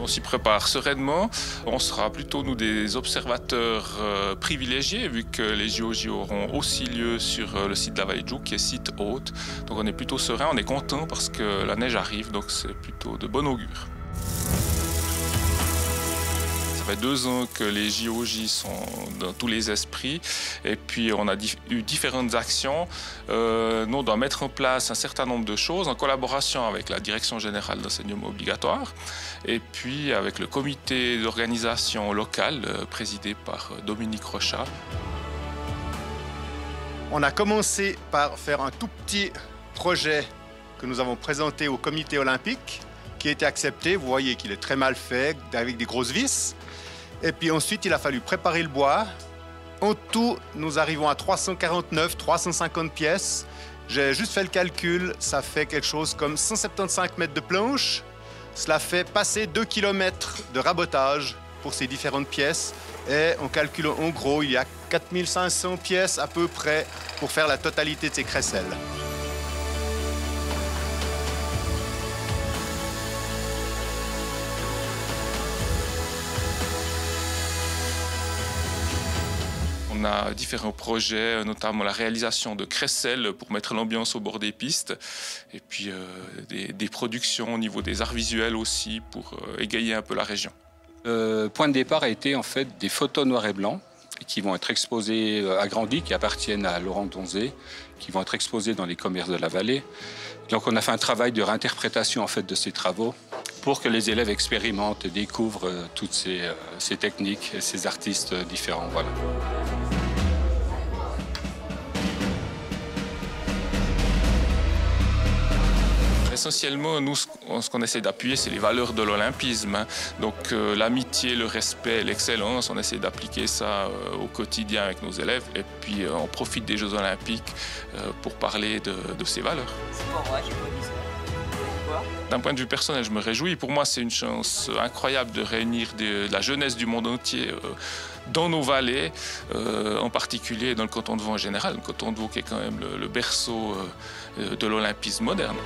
On s'y prépare sereinement. On sera plutôt, nous, des observateurs privilégiés, vu que les JOJ auront aussi lieu sur le site de la Vallée de Joux, qui est site haute. Donc on est plutôt serein, on est content parce que la neige arrive, donc c'est plutôt de bon augure. Ça fait 2 ans que les JOJ sont dans tous les esprits et puis on a eu différentes actions. Nous, on doit mettre en place un certain nombre de choses en collaboration avec la Direction générale d'enseignement obligatoire et puis avec le comité d'organisation locale présidé par Dominique Rochat. On a commencé par faire un tout petit projet que nous avons présenté au comité olympique qui a été accepté. Vous voyez qu'il est très mal fait avec des grosses vis. Et puis ensuite, il a fallu préparer le bois. En tout, nous arrivons à 349, 350 pièces. J'ai juste fait le calcul, ça fait quelque chose comme 175 mètres de planche. Cela fait passer 2 km de rabotage pour ces différentes pièces. Et en calculant en gros, il y a 4500 pièces à peu près pour faire la totalité de ces crécelles. On a différents projets, notamment la réalisation de crécelles pour mettre l'ambiance au bord des pistes et puis des productions au niveau des arts visuels aussi pour égayer un peu la région. Le point de départ a été en fait des photos noir et blanc qui vont être exposées, agrandies, qui appartiennent à Laurent Donzé, qui vont être exposées dans les commerces de la vallée. Donc on a fait un travail de réinterprétation en fait de ces travaux pour que les élèves expérimentent et découvrent toutes ces techniques et ces artistes différents. Voilà. Essentiellement, nous, ce qu'on essaie d'appuyer, c'est les valeurs de l'olympisme. Donc l'amitié, le respect, l'excellence, on essaie d'appliquer ça au quotidien avec nos élèves. Et puis on profite des Jeux olympiques pour parler de ces valeurs. C'est pas vrai, j'ai pas dit ça. D'un point de vue personnel, je me réjouis. Pour moi, c'est une chance incroyable de réunir de la jeunesse du monde entier dans nos vallées, en particulier dans le canton de Vaud en général. Le canton de Vaud qui est quand même le berceau de l'olympisme moderne.